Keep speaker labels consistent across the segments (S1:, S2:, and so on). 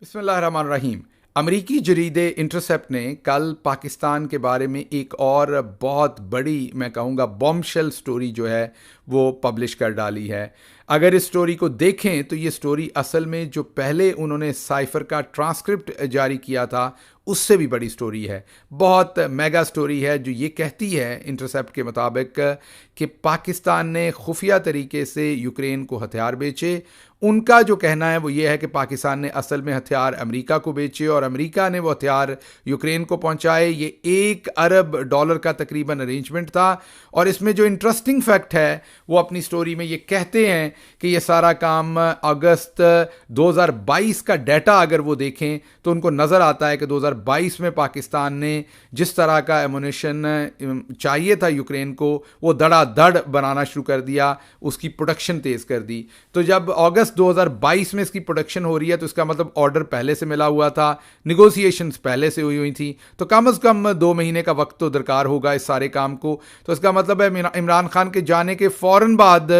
S1: بسم اللہ الرحمن الرحیم۔ امریکی جریدے انٹرسیپٹ نے کل پاکستان کے بارے میں ایک اور بہت بڑی میں کہوں گا بوم شیل سٹوری جو ہے وہ پبلش کر ڈالی ہے۔ اگر اس سٹوری کو دیکھیں تو یہ سٹوری اصل میں جو پہلے انہوں نے سائفر کا ٹرانسکرپٹ جاری کیا تھا اس سے بھی بڑی سٹوری ہے، بہت میگا سٹوری ہے، جو یہ کہتی ہے انٹرسیپٹ کے مطابق کہ پاکستان نے خفیہ طریقے سے یوکرائن کو ہتھیار بیچے۔ ان کا جو کہنا ہے وہ یہ ہے کہ پاکستان نے اصل میں ہتھیار امریکہ کو بیچے اور امریکہ نے وہ ہتھیار یوکرائن کو پہنچائے۔ یہ $1 ارب کا تقریباً ارینجمنٹ تھا، اور اس میں جو انٹرسٹنگ فیکٹ ہے وہ اپنی سٹوری میں یہ کہتے ہیں کہ یہ سارا کام اگست 2022 کا ڈیٹا اگر وہ دیکھیں تو ان کو نظر آتا ہے کہ 2022 میں پاکستان نے جس طرح کا ایمونیشن چاہیے تھا یوکرائن کو وہ دڑا دڑ بنانا شروع کر دیا، اس کی پروڈکشن تیز کر دی۔ تو جب اگست 2022 میں اس کی پروڈکشن ہو رہی ہے تو اس کا مطلب آرڈر پہلے سے ملا ہوا تھا، نیگوسیشنز پہلے سے ہوئی تھی، تو کم از کم 2 مہینے کا وقت تو درکار ہوگا اس سارے کام کو۔ تو اس کا مطلب ہے عمران خان کے جانے کے فوراً بعد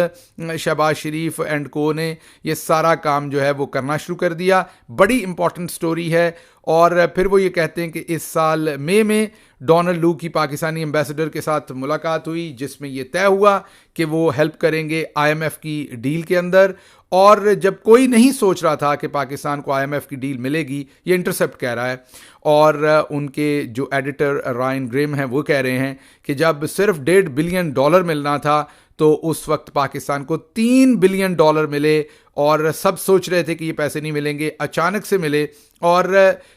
S1: شہباز شریف اینڈ کو نے یہ سارا کام جو ہے وہ کرنا شروع کر دیا۔ بڑی امپورٹنٹ سٹوری ہے۔ اور پھر وہ یہ کہتے ہیں کہ اس سال مئی میں ڈونلڈ لو کی پاکستانی ایمبیسڈر کے ساتھ ملاقات ہوئی جس میں یہ طے ہوا کہ وہ ہیلپ کریں گے IMF کی ڈیل کے اندر۔ اور جب کوئی نہیں سوچ رہا تھا کہ پاکستان کو IMF کی ڈیل ملے گی، یہ انٹرسیپٹ کہہ رہا ہے، اور ان کے جو ایڈیٹر رائن گریم ہیں وہ کہہ رہے ہیں کہ جب صرف $1.5 بلین ملنا تھا تو اس وقت پاکستان کو $3 بلین ملے، اور سب سوچ رہے تھے کہ یہ پیسے نہیں ملیں گے، اچانک سے ملے، اور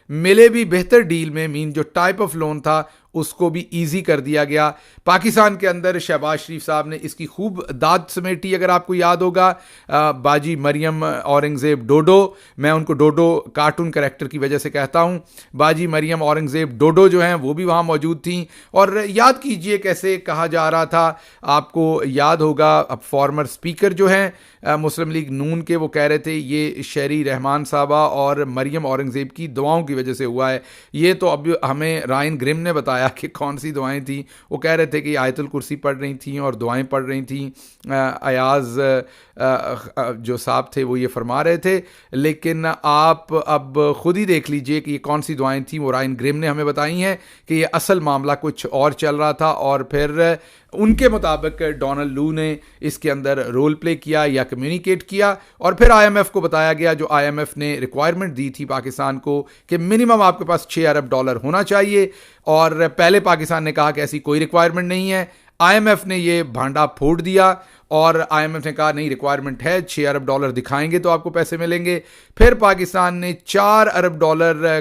S1: ملے بھی بہتر ڈیل میں۔ جو ٹائپ آف لون تھا اس کو بھی ایزی کر دیا گیا۔ پاکستان کے اندر شہباز شریف صاحب نے اس کی خوب داد سمیٹی، اگر آپ کو یاد ہوگا باجی مریم اورنگزیب ڈوڈو، میں ان کو ڈوڈو کارٹون کریکٹر کی وجہ سے کہتا ہوں، باجی مریم اورنگزیب ڈوڈو جو ہیں وہ بھی وہاں موجود تھیں۔ اور یاد کیجئے کیسے کہا جا رہا تھا، آپ کو یاد ہوگا اب فارمر اسپیکر جو ہیں مسلم لیگ نون کے، وہ کہہ رہے تھے یہ شہری رحمان صاحبہ اور مریم اورنگزیب کی دعاؤں کی وجہ سے ہوا ہے۔ یہ تو اب ہمیں رائن گریم نے بتایا کہ کون سی دعائیں تھیں۔ وہ کہہ رہے تھے کہ آیت الکرسی پڑھ رہی تھیں اور دعائیں پڑھ رہی تھیں، ایاز جو صاحب تھے وہ یہ فرما رہے تھے، لیکن آپ اب خود ہی دیکھ لیجئے کہ یہ کون سی دعائیں تھیں۔ وہ رائن گریم نے ہمیں بتائی ہیں کہ یہ اصل معاملہ کچھ اور چل رہا تھا، اور پھر ان کے مطابق ڈونلڈ لو نے اس کے اندر رول پلے کیا یا کمیونیکیٹ کیا، اور پھر IMF کو بتایا گیا، جو IMF نے ریکوائرمنٹ دی تھی پاکستان کو کہ منیمم آپ کے پاس $6 ارب ہونا چاہیے، اور پہلے پاکستان نے کہا کہ ایسی کوئی ریکوائرمنٹ نہیں ہے۔ IMF نے یہ بھانڈا پھوڑ دیا، اور IMF نے کہا نہیں، ریکوائرمنٹ ہے، $6 ارب دکھائیں گے تو آپ کو پیسے ملیں گے۔ پھر پاکستان نے $4 ارب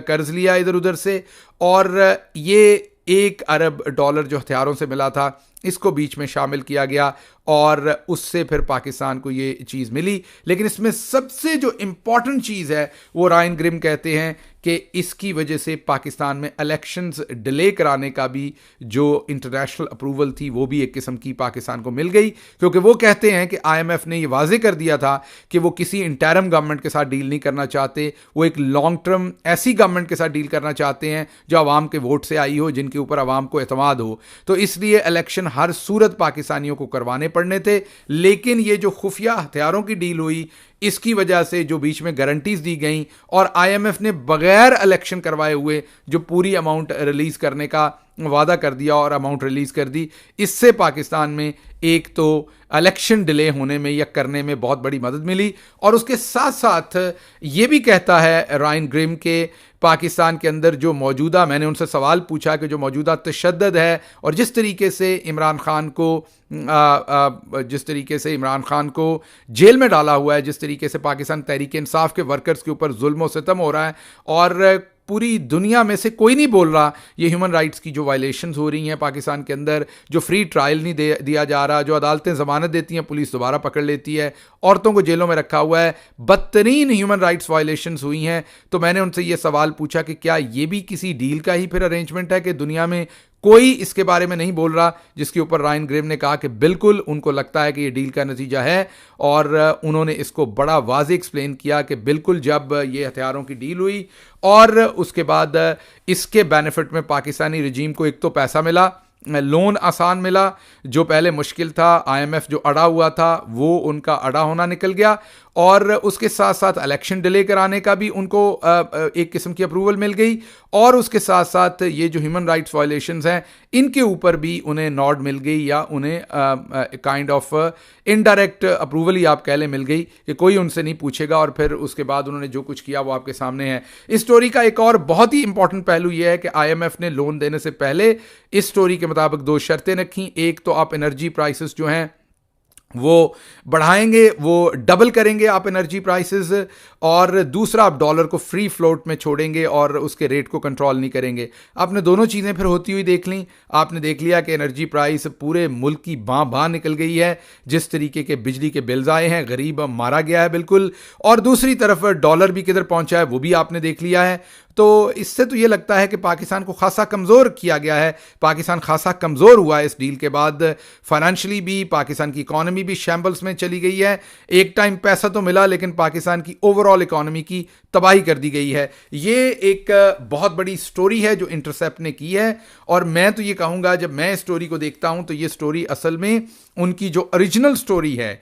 S1: قرض لیا ادھر ادھر سے، اور یہ $1 ارب جو ہتھیاروں سے ملا تھا اس کو بیچ میں شامل کیا گیا، اور اس سے پھر پاکستان کو یہ چیز ملی۔ لیکن اس میں سب سے جو امپورٹنٹ چیز ہے وہ رائن گریم کہتے ہیں کہ اس کی وجہ سے پاکستان میں الیکشنز ڈیلے کرانے کا بھی جو انٹرنیشنل اپروول تھی وہ بھی ایک قسم کی پاکستان کو مل گئی، کیونکہ وہ کہتے ہیں کہ IMF نے یہ واضح کر دیا تھا کہ وہ کسی انٹرم گورنمنٹ کے ساتھ ڈیل نہیں کرنا چاہتے، وہ ایک لانگ ٹرم ایسی گورنمنٹ کے ساتھ ڈیل کرنا چاہتے ہیں جو عوام کے ووٹ سے آئی ہو، جن کے اوپر عوام کو اعتماد ہو۔ تو اس لیے الیکشن ہر صورت پاکستانیوں کو کروانے پڑنے تھے، لیکن یہ جو خفیہ ہتھیاروں کی ڈیل ہوئی اس کی وجہ سے جو بیچ میں گارنٹیز دی گئیں، اور IMF نے بغیر الیکشن کروائے ہوئے جو پوری اماؤنٹ ریلیز کرنے کا وعدہ کر دیا اور اماؤنٹ ریلیز کر دی، اس سے پاکستان میں ایک تو الیکشن ڈیلے ہونے میں یا کرنے میں بہت بڑی مدد ملی۔ اور اس کے ساتھ ساتھ یہ بھی کہتا ہے رائن گریم کے پاکستان کے اندر جو موجودہ، میں نے ان سے سوال پوچھا کہ جو موجودہ تشدد ہے اور جس طریقے سے عمران خان کو جیل میں ڈالا ہوا ہے، جس طریقے سے پاکستان تحریک انصاف کے ورکرز کے اوپر ظلم و ستم ہو رہا ہے، اور پوری دنیا میں سے کوئی نہیں بول رہا یہ ہیومن رائٹس کی جو وائلیشنز ہو رہی ہیں پاکستان کے اندر، جو فری ٹرائل نہیں دیا جا رہا، جو عدالتیں ضمانت دیتی ہیں پولیس دوبارہ پکڑ لیتی ہے، عورتوں کو جیلوں میں رکھا ہوا ہے، بدترین ہیومن رائٹس وائلیشنز ہوئی ہیں۔ تو میں نے ان سے یہ سوال پوچھا کہ کیا یہ بھی کسی ڈیل کا ہی پھر ارینجمنٹ ہے کہ دنیا میں کوئی اس کے بارے میں نہیں بول رہا، جس کے اوپر رائن گریم نے کہا کہ بالکل ان کو لگتا ہے کہ یہ ڈیل کا نتیجہ ہے، اور انہوں نے اس کو بڑا واضح ایکسپلین کیا کہ بالکل جب یہ ہتھیاروں کی ڈیل ہوئی اور اس کے بعد اس کے بینیفٹ میں پاکستانی رجیم کو ایک تو پیسہ ملا، لون آسان ملا. جو پہلے مشکل تھا, IMF جو اڑا ہوا تھا وہ ان کا اڑا ہونا نکل گیا, اور اس کے ساتھ ساتھ الیکشن ڈیلے کرانے کا بھی ان کو ایک قسم کی اپروول مل گئی, اور اس کے ساتھ ساتھ یہ جو ہیومن رائٹس وائلیشنز ہیں ان کے اوپر بھی انہیں نوڈ مل گئی, یا انہیں کائنڈ آف انڈائریکٹ اپروول ہی آپ کہہ لیں مل گئی کہ کوئی ان سے نہیں پوچھے گا, اور پھر اس کے بعد انہوں نے جو کچھ کیا وہ آپ کے سامنے ہے. اس سٹوری کا ایک اور بہت ہی امپورٹنٹ پہلو یہ ہے کہ IMF نے لون دینے سے پہلے اس سٹوری کے مطابق 2 شرطیں رکھیں. ایک تو آپ انرجی پرائسز جو ہیں وہ بڑھائیں گے, وہ ڈبل کریں گے آپ انرجی پرائسز, اور دوسرا آپ ڈالر کو فری فلوٹ میں چھوڑیں گے اور اس کے ریٹ کو کنٹرول نہیں کریں گے. آپ نے دونوں چیزیں پھر ہوتی ہوئی دیکھ لیں. آپ نے دیکھ لیا کہ انرجی پرائس پورے ملک کی باں نکل گئی ہے, جس طریقے کے بجلی کے بلز آئے ہیں, غریب مارا گیا ہے بالکل, اور دوسری طرف ڈالر بھی کدھر پہنچا ہے وہ بھی آپ نے دیکھ لیا ہے. تو اس سے تو یہ لگتا ہے کہ پاکستان کو خاصا کمزور کیا گیا ہے. پاکستان خاصا کمزور ہوا ہے اس ڈیل کے بعد. فائنینشلی بھی پاکستان کی اکانومی بھی شیمبلز میں چلی گئی ہے. ایک ٹائم پیسہ تو ملا, لیکن پاکستان کی اوور آل اکانومی کی تباہی کر دی گئی ہے. یہ ایک بہت بڑی سٹوری ہے جو انٹرسیپٹ نے کی ہے, اور میں تو یہ کہوں گا جب میں اس سٹوری کو دیکھتا ہوں تو یہ سٹوری اصل میں ان کی جو اوریجنل سٹوری ہے,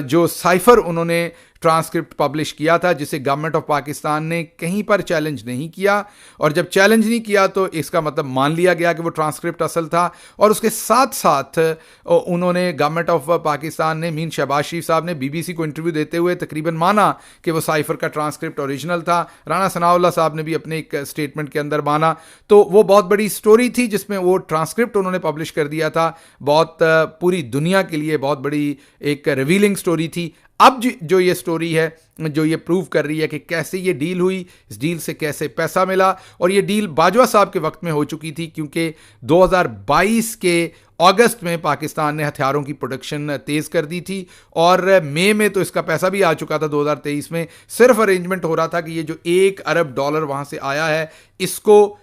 S1: جو سائفر انہوں نے ٹرانسکرپٹ پبلش کیا تھا, جسے گورنمنٹ آف پاکستان نے کہیں پر چیلنج نہیں کیا, اور جب چیلنج نہیں کیا تو اس کا مطلب مان لیا گیا کہ وہ ٹرانسکرپٹ اصل تھا. اور اس کے ساتھ ساتھ انہوں نے گورنمنٹ آف پاکستان نے, مین شہباز شریف صاحب نے BBC کو انٹرویو دیتے ہوئے تقریباً مانا کہ وہ سائفر کا ٹرانسکرپٹ اوریجنل تھا. رانا ثناءاللہ صاحب نے بھی اپنے ایک اسٹیٹمنٹ کے اندر مانا. تو وہ بہت بڑی سٹوری تھی جس میں وہ ٹرانسکرپٹ انہوں نے پبلش کر دیا تھا. بہت پوری دنیا کے لیے بہت بڑی ایک ریویلنگ سٹوری تھی. اب جو یہ سٹوری ہے جو یہ پروو کر رہی ہے کہ کیسے یہ ڈیل ہوئی, اس ڈیل سے کیسے پیسہ ملا, اور یہ ڈیل باجوہ صاحب کے وقت میں ہو چکی تھی, کیونکہ 2022 کے اگست میں پاکستان نے ہتھیاروں کی پروڈکشن تیز کر دی تھی, اور مئی میں تو اس کا پیسہ بھی آ چکا تھا. 2023 میں صرف ارینجمنٹ ہو رہا تھا کہ یہ جو $1 ارب وہاں سے آیا ہے اس کو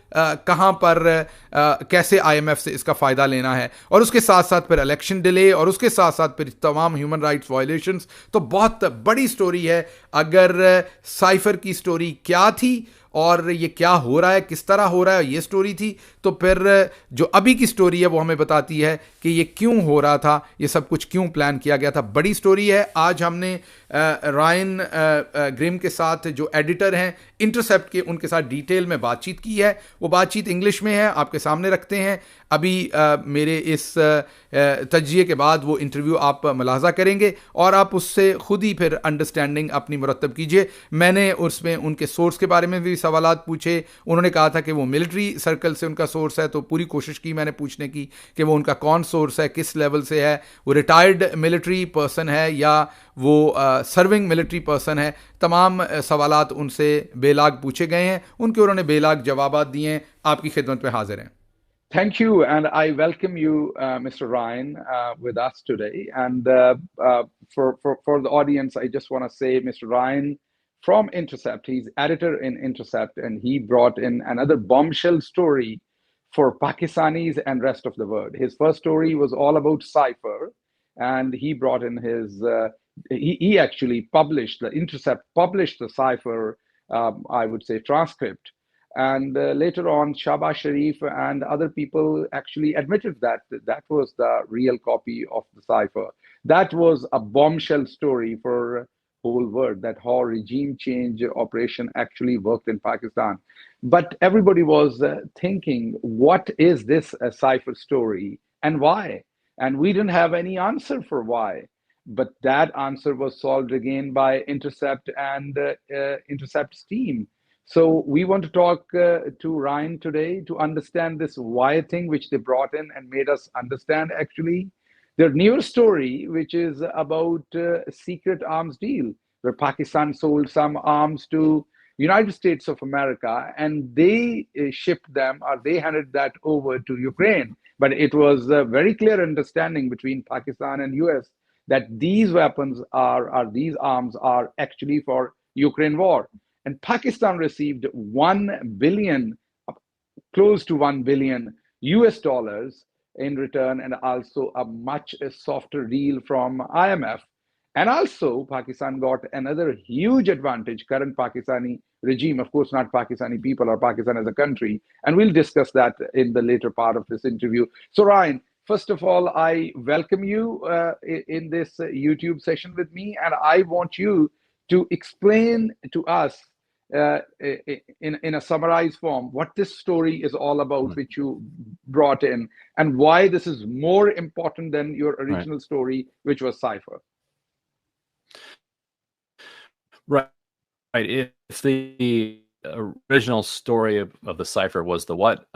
S1: کہاں پر کیسے IMF سے اس کا فائدہ لینا ہے, اور اس کے ساتھ ساتھ پھر الیکشن ڈیلے, اور اس کے ساتھ ساتھ پھر تمام ہیومن رائٹس وائلیشنز. تو بہت بڑی سٹوری ہے. اگر سائفر کی سٹوری کیا تھی اور یہ کیا ہو رہا ہے, کس طرح ہو رہا ہے, یہ سٹوری تھی, تو پھر جو ابھی کی سٹوری ہے وہ ہمیں بتاتی ہے کہ یہ کیوں ہو رہا تھا, یہ سب کچھ کیوں پلان کیا گیا تھا. بڑی سٹوری ہے. آج ہم نے رائن گریم کے ساتھ جو ایڈیٹر ہیں انٹرسیپٹ کے, ان کے ساتھ ڈیٹیل میں بات چیت کی ہے. وہ بات چیت انگلش میں ہے, آپ کے سامنے رکھتے ہیں. ابھی میرے اس تجزیے کے بعد وہ انٹرویو آپ ملاحظہ کریں گے, اور آپ اس سے خود ہی پھر انڈرسٹینڈنگ اپنی مرتب کیجئے. میں نے اس میں ان کے سورس کے بارے میں بھی سوالات پوچھے. انہوں نے کہا تھا کہ وہ ملٹری سرکل سے ان کا سورس ہے, تو پوری کوشش کی میں نے پوچھنے کی کہ وہ ان کا کون سورس ہے, کس لیول سے ہے, وہ ریٹائرڈ ملٹری پرسن ہے یا وہ سرونگ ملٹری پرسن ہے. تمام سوالات ان سے بے لاگ پوچھے گئے ہیں, ان کے انہوں نے بے لاگ جوابات دیے ہیں. آپ کی خدمت میں حاضر ہیں.
S2: Thank you, and I welcome you, Mr. Ryan, with us today. And for the audience, I just want to say, Mr. Ryan from Intercept, he's editor in Intercept, and he brought in another bombshell story for Pakistanis and rest of the world. His first story was all about Cypher, and he brought in his, he actually published, the Intercept published the Cypher, I would say, transcript. And later on, Shahbaz Sharif and other people actually admitted that that was the real copy of the cipher. That was a bombshell story for whole world, that how regime change operation actually worked in Pakistan. But everybody was thinking, what is this cipher story and why? And we didn't have any answer for why. But that answer was solved again by Intercept and Intercept's team. So we want to talk to Ryan today to understand this why thing which they brought in and made us understand actually their newer story, which is about secret arms deal where Pakistan sold some arms to United States of America, and they shipped them, or they handed that over to Ukraine. But it was a very clear understanding between Pakistan and US that these weapons are these arms are actually for Ukraine war. And Pakistan received 1 billion, close to 1 billion US dollars in return, and also a much softer deal from IMF. And also, Pakistan got another huge advantage, current Pakistani regime, of course, not Pakistani people or Pakistan as a country. And we'll discuss that in the later part of this interview. So, Ryan, first of all, I welcome you in this YouTube session with me. And I want you to explain to us in a summarized form what this story is all about, which you brought in, and why this is more important than your original story, which was Cypher.
S3: Right. If the original story of the Cypher was the what,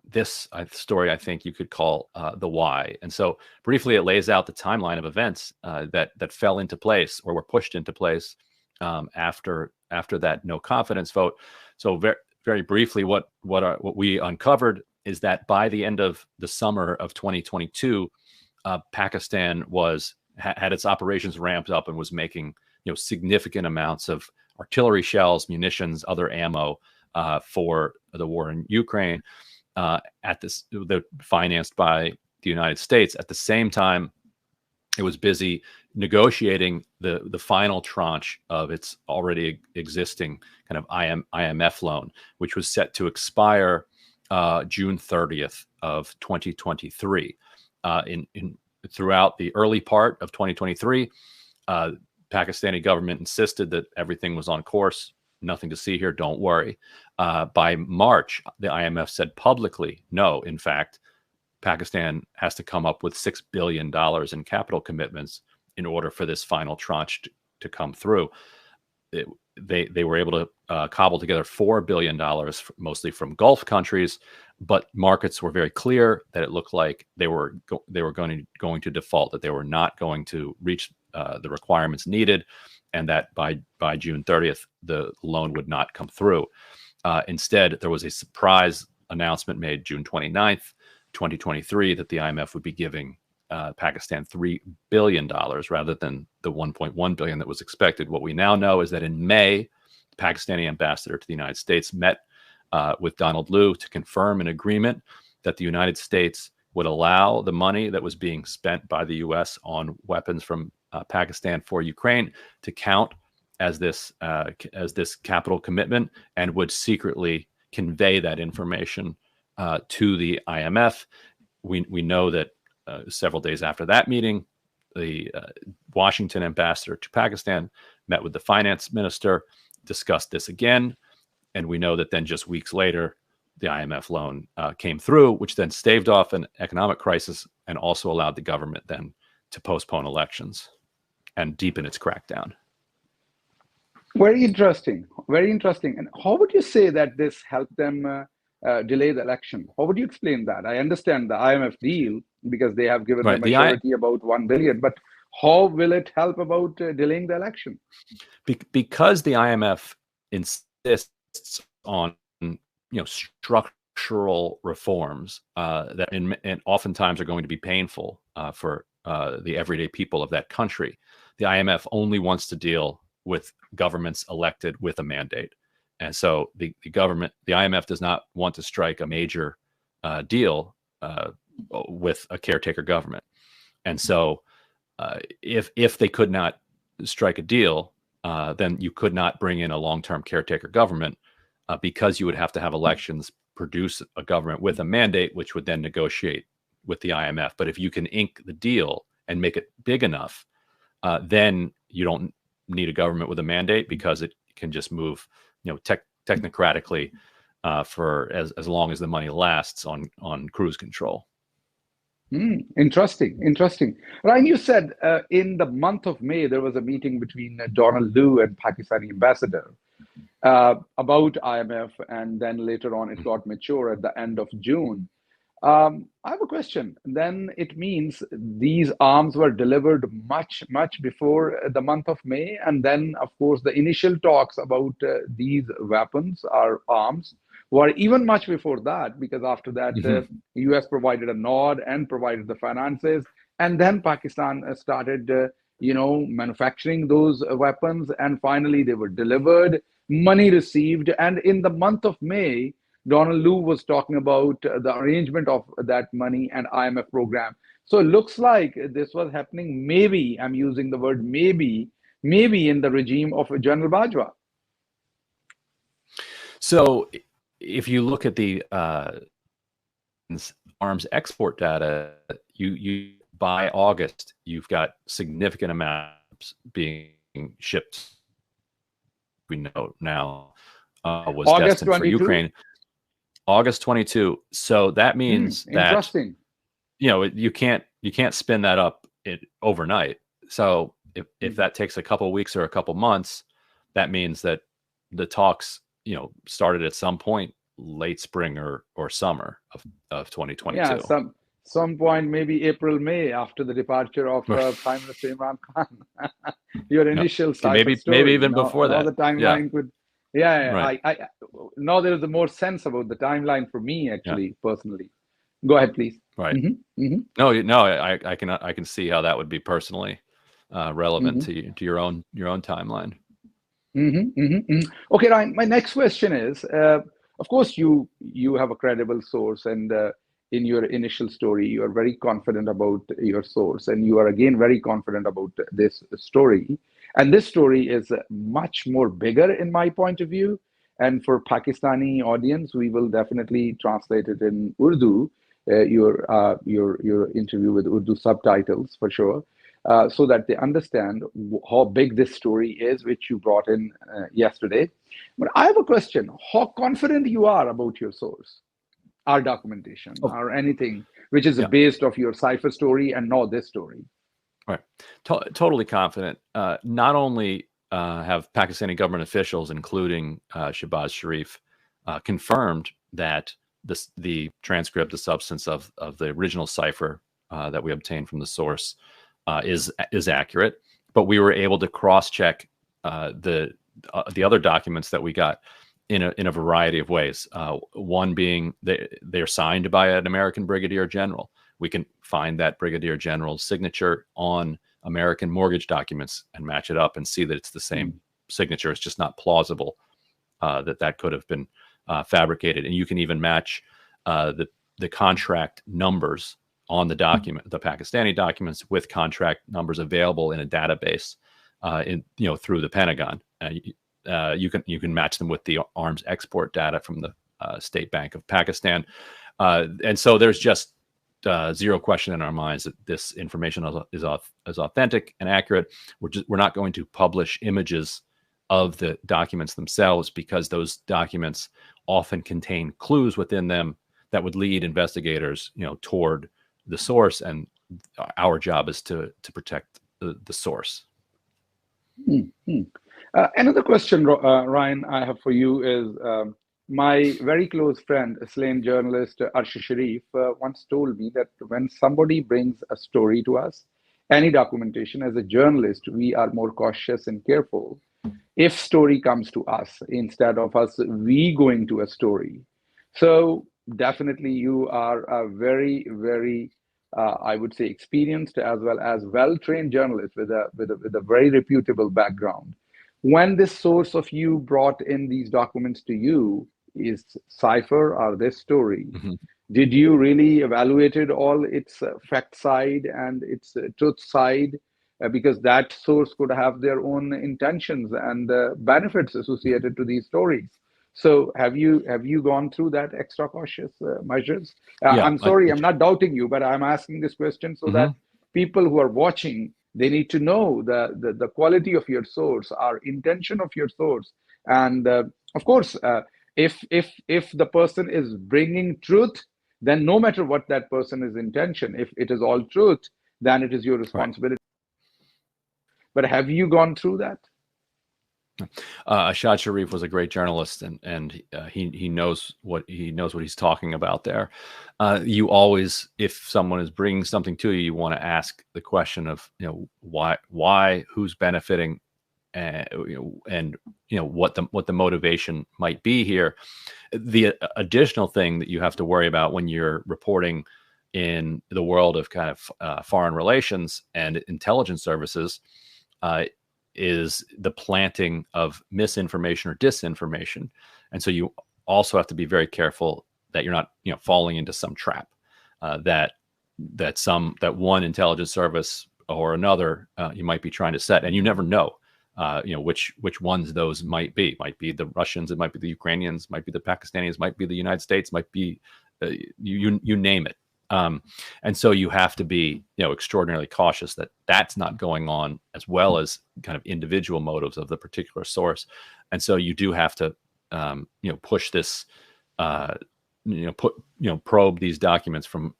S3: this story I think you could call the why. And so briefly, it lays out the timeline of events that fell into place or were pushed into place after that no confidence vote. So very briefly, what we uncovered is that by the end of the summer of 2022, Pakistan had its operations ramped up and was making significant amounts of artillery shells, munitions, other ammo for the war in Ukraine. They're financed by the United States. At the same time, it was busy negotiating the final tranche of its already existing kind of IMF loan, which was set to expire June 30th of 2023. Throughout the early part of 2023, Pakistani government insisted that everything was on course, nothing to see here, don't worry. By March, the IMF said publicly, no, in fact, Pakistan has to come up with $6 billion in capital commitments in order for this final tranche to come through. They were able to cobble together $4 billion, mostly from Gulf countries, but markets were very clear that it looked like they were going to default, that they were not going to reach the requirements needed, and that by June 30th, the loan would not come through. Instead, there was a surprise announcement made June 29th, 2023, that the IMF would be giving Pakistan $3 billion rather than the $1.1 billion that was expected. What we now know is that in May, the Pakistani ambassador to the United States met with Donald Lu to confirm an agreement that the United States would allow the money that was being spent by the U.S. on weapons from Pakistan for Ukraine to count as this capital commitment, and would secretly convey that information to the IMF. We know that several days after that meeting, the Washington ambassador to Pakistan met with the finance minister, discussed this again, and we know that then just weeks later, the IMF loan came through, which then staved off an economic crisis and also allowed the government then to postpone elections and deepen its crackdown.
S2: Very interesting. Very interesting. And how would you say that this helped them delay the election? How would you explain that? I understand the IMF deal because they have given them a surety about $1 billion, but how will it help about delaying the election?
S3: Because the IMF insists on structural reforms that and oftentimes are going to be painful for the everyday people of that country. The IMF only wants to deal with governments elected with a mandate. And so the IMF does not want to strike a major deal with a caretaker government. And so if they could not strike a deal, then you could not bring in a long-term caretaker government because you would have to have elections produce a government with a mandate, which would then negotiate with the IMF. But if you can ink the deal and make it big enough, then you don't need a government with a mandate, because it can just move, technocratically for as long as the money lasts on cruise control.
S2: Interesting. Ryan, you said in the month of May, there was a meeting between Donald Lu and Pakistani ambassador about IMF, and then later on it got mature at the end of June. I have a question. Then it means these arms were delivered much before the month of May. And then, of course, the initial talks about these weapons or arms were even much before that, because after that, the US provided a nod and provided the finances. And then Pakistan started, manufacturing those weapons. And finally, they were delivered, money received. And in the month of May, Donald Lu was talking about the arrangement of that money and IMF program. So it looks like this was happening, maybe, I'm using the word maybe in the regime of General Bajowa.
S3: So if you look at the arms export data, you by August, you've got significant amounts being shipped. We know now was
S2: August
S3: destined
S2: 22?
S3: for Ukraine. August 22. So that means that,
S2: interesting.
S3: You can't spin that up overnight. So if that takes a couple of weeks or a couple months, that means that the talks, started at some point late spring or summer of 2022.
S2: Yeah, some point, maybe April, May, after the departure of Prime Minister Imran Khan. Your initial
S3: maybe even before that.
S2: The timeline could. Yeah,
S3: right.
S2: I now there is a more sense about the timeline for me, actually, personally. Go ahead, please.
S3: Right. No, I can see how that would be personally relevant to your own timeline.
S2: Okay, Ryan. My next question is, of course, you have a credible source, and in your initial story, you are very confident about your source, and you are again very confident about this story. And this story is much more bigger in my point of view. And for Pakistani audience, we will definitely translate it in Urdu. Your interview with Urdu subtitles for sure, so that they understand how big this story is, which you brought in yesterday. But I have a question: how confident you are about your source, our documentation, or anything which is based off your cipher story and not this story?
S3: Right. Totally confident. Not only have Pakistani government officials, including Shehbaz Sharif, confirmed that the transcript, the substance of the original cipher that we obtained from the source is accurate, but we were able to cross-check the other documents that we got in a variety of ways. One being they're signed by an American brigadier general. We can find that brigadier general's signature on American mortgage documents and match it up and see that it's the same signature. It's just not plausible that could have been fabricated. And you can even match the contract numbers on the document, the Pakistani documents, with contract numbers available in a database through the Pentagon. You can match them with the arms export data from the State Bank of Pakistan. And so there's just zero question in our minds that this information is authentic and accurate. We're not going to publish images of the documents themselves because those documents often contain clues within them that would lead investigators, toward the source, and our job is to protect the source.
S2: Another question, Ryan, I have for you is, my very close friend, slain journalist Arshad Sharif, once told me that when somebody brings a story to us, any documentation, as a journalist, we are more cautious and careful if story comes to us instead of us going to a story. So definitely you are a very, very, I would say, experienced as well as well-trained journalist with a very reputable background. When this source of you brought in these documents to you is cipher or this story, did you really evaluated all its fact side and its truth side? Because that source could have their own intentions and benefits associated to these stories. So have you gone through that extra cautious measures? I'm sorry, I'm not doubting you, but I'm asking this question so that people who are watching, they need to know the quality of your source, our intention of your source. And of course, if the person is bringing truth, then no matter what that person's intention, if it is all truth, then it is your responsibility. Right. But have you gone through that?
S3: Arshad Sharif was a great journalist, and he knows what he's talking about there. You always, if someone is bringing something to you, you want to ask the question of why, who's benefiting, and what the motivation might be here. The additional thing that you have to worry about when you're reporting in the world of kind of foreign relations and intelligence services is the planting of misinformation or disinformation. And so you also have to be very careful that you're not, falling into some trap that that one intelligence service or another you might be trying to set, and you never know, which ones those might be. Might be the Russians, it might be the Ukrainians, might be the Pakistanis, might be the United States, might be you name it. And so you have to be, extraordinarily cautious that that's not going on, as well as kind of individual motives of the particular source. And so you do have to, push this, probe these documents from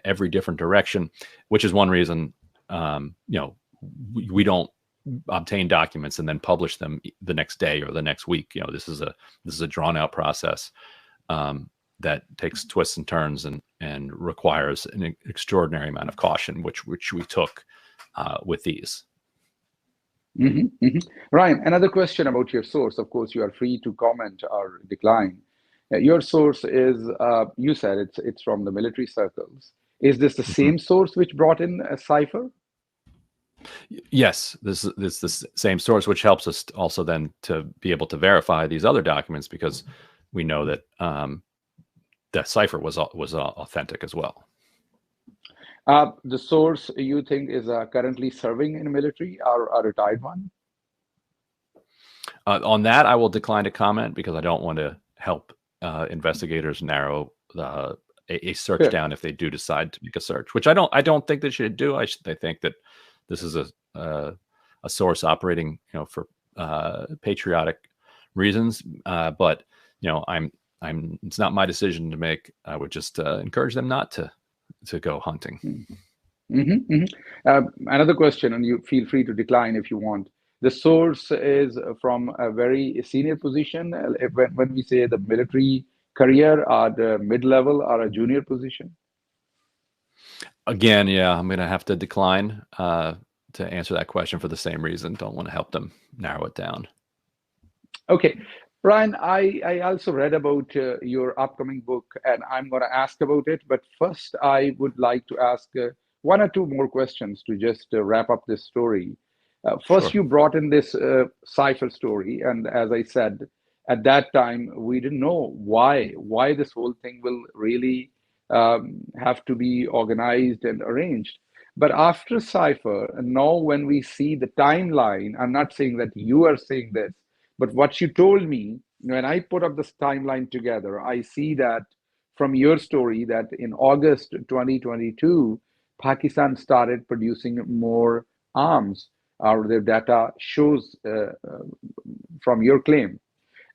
S3: every different direction, which is one reason, we don't obtain documents and then publish them the next day or the next week. This is a drawn out process that takes twists and turns and requires an extraordinary amount of caution, which we took with these.
S2: Mm-hmm, mm-hmm. Ryan, another question about your source. Of course, you are free to comment or decline. Your source is, you said it's from the military circles. Is this the same source which brought in a cipher?
S3: Yes, this is the same source, which helps us also then to be able to verify these other documents, because we know that that cipher was authentic as well.
S2: The source you think is currently serving in the military, or a retired one?
S3: On that, I will decline to comment, because I don't want to help investigators narrow a search down if they do decide to make a search, which I don't think they should do. I think that this is a source operating, for patriotic reasons. But it's not my decision to make. I would just encourage them not to go hunting.
S2: Mm-hmm, mm-hmm. Another question, and you feel free to decline if you want. The source is from a very senior position. When we say the military career, or the mid-level or a junior position?
S3: Again, I'm going to have to decline to answer that question for the same reason. Don't want to help them narrow it down.
S2: Okay. Ryan, I also read about your upcoming book, and I'm going to ask about it. But first, I would like to ask one or two more questions to just wrap up this story. First,
S3: Sure.
S2: You brought in this cipher story. And as I said, at that time, we didn't know why this whole thing will really have to be organized and arranged. But after cipher, and now when we see the timeline, I'm not saying that you are saying this, but what you told me, when I put up this timeline together, I see that from your story that in August 2022, Pakistan started producing more arms, or their data shows from your claim.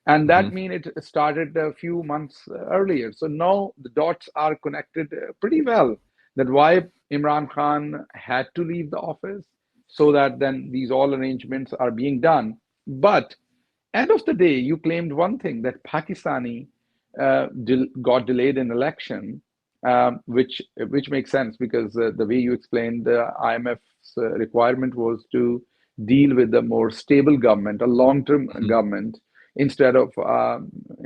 S2: And that means it started a few months earlier. So now the dots are connected pretty well, that why Imran Khan had to leave the office, so that then these all arrangements are being done. But end of the day, you claimed one thing, that Pakistani got delayed in election, which makes sense, because the way you explained the IMF's requirement was to deal with a more stable government, a long-term government, instead of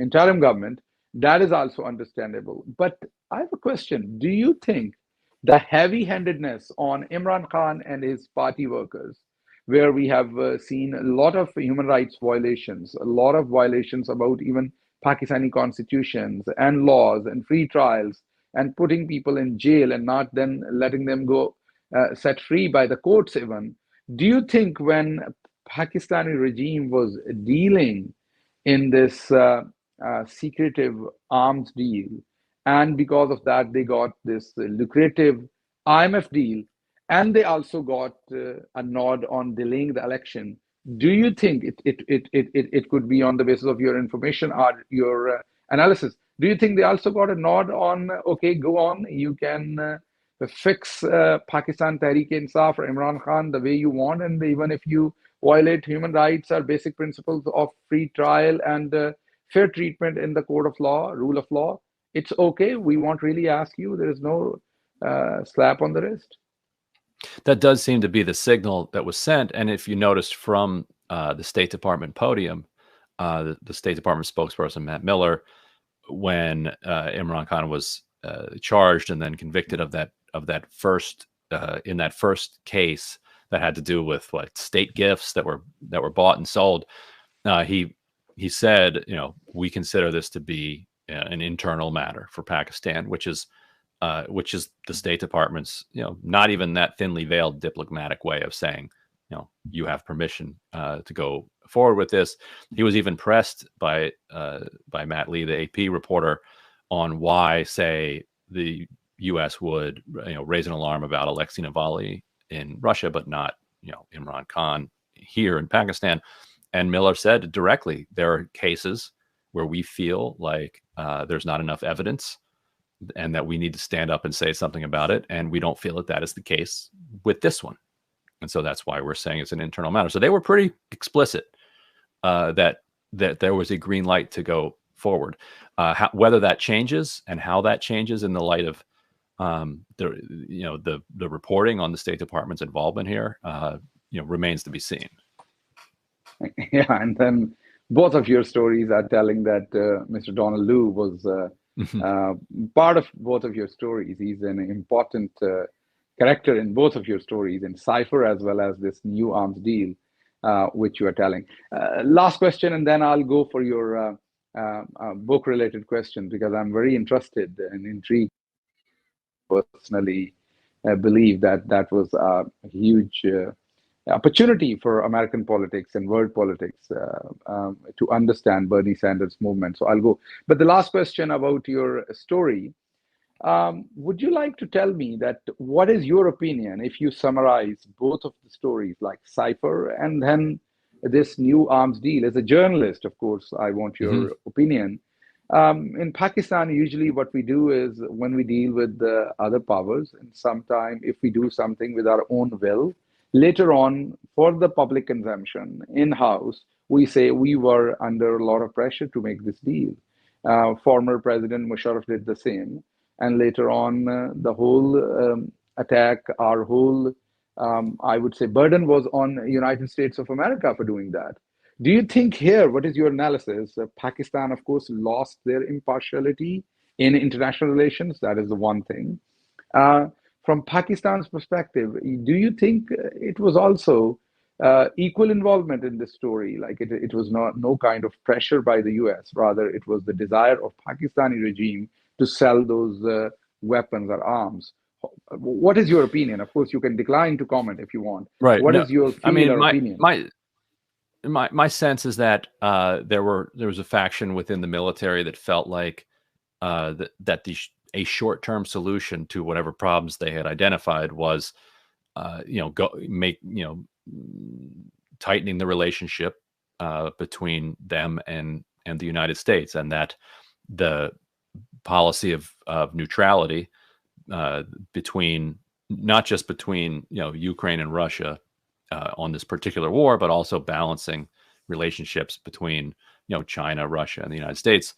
S2: interim government. That is also understandable. But I have a question. Do you think the heavy-handedness on Imran Khan and his party workers, where we have seen a lot of human rights violations, a lot of violations about even Pakistani constitutions and laws and free trials, and putting people in jail and not then letting them go set free by the courts even, do you think when Pakistani regime was dealing in this secretive arms deal, and because of that they got this lucrative IMF deal, and they also got a nod on delaying the election, do you think it could be on the basis of your information or your analysis? Do you think they also got a nod on, okay, go on, you can fix Pakistan Tehreek-e-Insaf or Imran Khan the way you want, and even if you violate human rights or basic principles of free trial and fair treatment in the court of law, rule of law, it's okay, we won't really ask you, there is no slap on the wrist?
S3: That does seem to be the signal that was sent. And if you noticed from the State Department podium, the State Department spokesperson, Matt Miller, when Imran Khan was charged and then convicted of that first in that first case that had to do with state gifts that were bought and sold, he said, we consider this to be an internal matter for Pakistan, which is which is the State Department's, not even that thinly veiled diplomatic way of saying, you have permission to go forward with this. He was even pressed by Matt Lee, the AP reporter, on why, say, the U.S. would raise an alarm about Alexei Navalny in Russia, but not Imran Khan here in Pakistan. And Miller said directly, there are cases where we feel like there's not enough evidence and that we need to stand up and say something about it. And we don't feel that that is the case with this one. And so that's why we're saying it's an internal matter. So they were pretty explicit that there was a green light to go forward. Whether that changes and how that changes in the light of the reporting on the State Department's involvement here, remains to be seen.
S2: Yeah, and then both of your stories are telling that Mr. Donald Lu was part of both of your stories. He's an important character in both of your stories, in Cypher as well as this new arms deal, which you are telling. Last question, and then I'll go for your book-related questions, because I'm very interested and intrigued. Personally, believe that was a huge opportunity for American politics and world politics to understand Bernie Sanders' movement. So I'll go. But the last question about your story, would you like to tell me that what is your opinion if you summarize both of the stories, like Cypher and then this new arms deal? As a journalist, of course, I want your opinion. In Pakistan, usually what we do is when we deal with the other powers, and sometimes if we do something with our own will, later on for the public consumption in-house, we say we were under a lot of pressure to make this deal. Former President Musharraf did the same. And later on, the whole attack, our whole, I would say, burden was on the United States of America for doing that. Do you think here, what is your analysis? Pakistan, of course, lost their impartiality in international relations. That is the one thing. From Pakistan's perspective, do you think it was also equal involvement in this story? Like it was no kind of pressure by the US, rather it was the desire of Pakistani regime to sell those weapons or arms. What is your opinion? Of course, you can decline to comment if you want.
S3: Right.
S2: What is your opinion?
S3: My sense is that there was a faction within the military that felt like that a short-term solution to whatever problems they had identified was, tightening the relationship between them and the United States, and that the policy of neutrality between not just between Ukraine and Russia on this particular war, but also balancing relationships between China, Russia, and the United States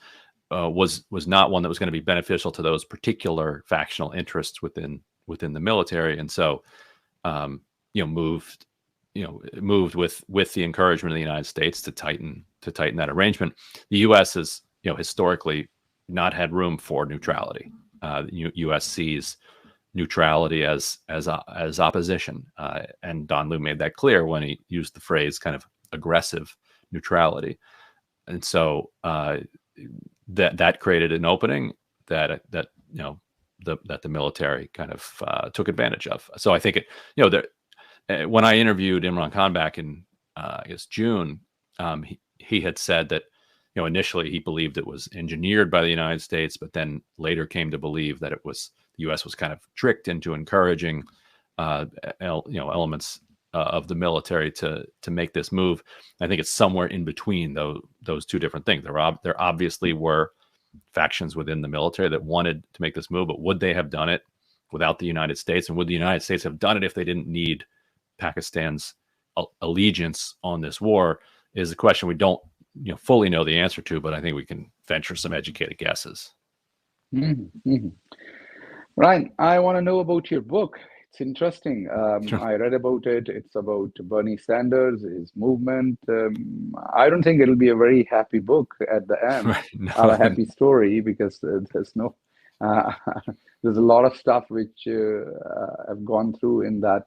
S3: was not one that was going to be beneficial to those particular factional interests within the military, and so moved with the encouragement of the United States to tighten that arrangement. The U.S. has historically not had room for neutrality. The U.S. sees neutrality as opposition, and Don Lu made that clear when he used the phrase kind of aggressive neutrality, and so that created an opening that the military kind of took advantage of. So I think when I interviewed Imran Khan back in I guess June, he had said that initially he believed it was engineered by the United States, but then later came to believe that the U.S. was kind of tricked into encouraging elements of the military to make this move. I think it's somewhere in between those two different things. There obviously were factions within the military that wanted to make this move, but would they have done it without the United States? And would the United States have done it if they didn't need Pakistan's allegiance on this war? Is a question we don't fully know the answer to, but I think we can venture some educated guesses.
S2: Ryan, I want to know about your book. It's interesting.
S3: Sure.
S2: I read about it. It's about Bernie Sanders, his movement. I don't think it'll be a very happy book at the end,
S3: Right. No.
S2: or a happy story, because there's a lot of stuff which have gone through in that,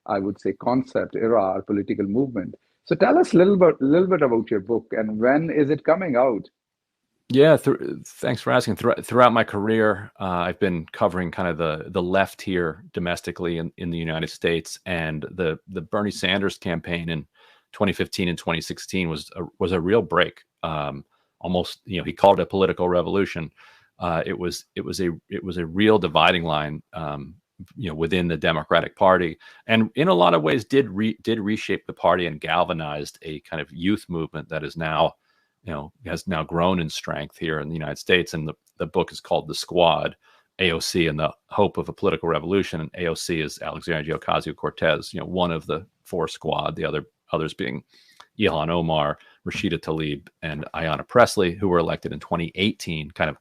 S2: I would say, concept era or political movement. So tell us a little bit about your book, and when is it coming out?
S3: Yeah, thanks for asking. Throughout my career, I've been covering kind of the left here domestically in the United States, and the Bernie Sanders campaign in 2015 and 2016 was a real break. Almost, he called it a political revolution. It was a real dividing line, within the Democratic Party, and in a lot of ways did reshape the party and galvanized a kind of youth movement that is now, has now grown in strength here in the United States. And the book is called The Squad, AOC and the Hope of a Political Revolution. And AOC is Alexandria Ocasio-Cortez, one of the four squad, the others being Ilhan Omar, Rashida Tlaib, and Ayanna Pressley, who were elected in 2018, kind of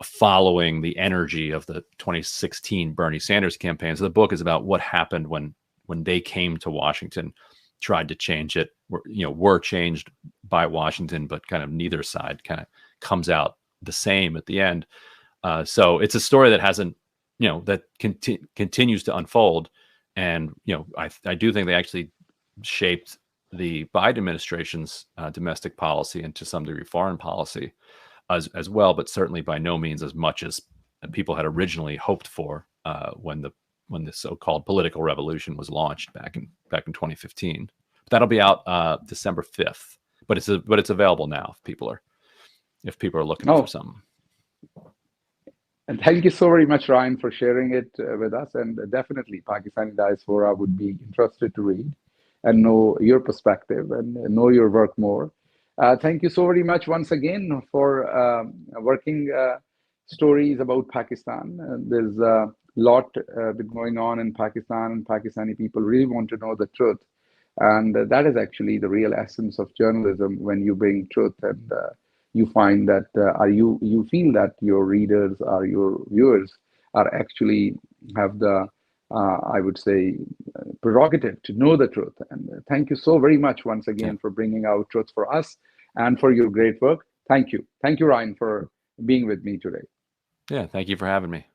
S3: following the energy of the 2016 Bernie Sanders campaign. So the book is about what happened when they came to Washington, tried to change it, were changed by Washington, but kind of neither side kind of comes out the same at the end. So it's a story that hasn't, that continues to unfold. And, I do think they actually shaped the Biden administration's domestic policy and to some degree foreign policy as well, but certainly by no means as much as people had originally hoped for when the so-called political revolution was launched back in 2015. That'll be out December 5th, but it's available now if people are looking for something.
S2: And thank you so very much, Ryan, for sharing it with us. And definitely Pakistani diaspora would be interested to read and know your perspective and know your work more. Thank you so very much once again for working stories about Pakistan. There's a lot been going on in Pakistan, and Pakistani people really want to know the truth. And that is actually the real essence of journalism, when you bring truth and you find that you feel that your readers or your viewers are actually have the, I would say, prerogative to know the truth. And thank you so very much once again for bringing out truth for us and for your great work. Thank you. Thank you, Ryan, for being with me today.
S3: Yeah, thank you for having me.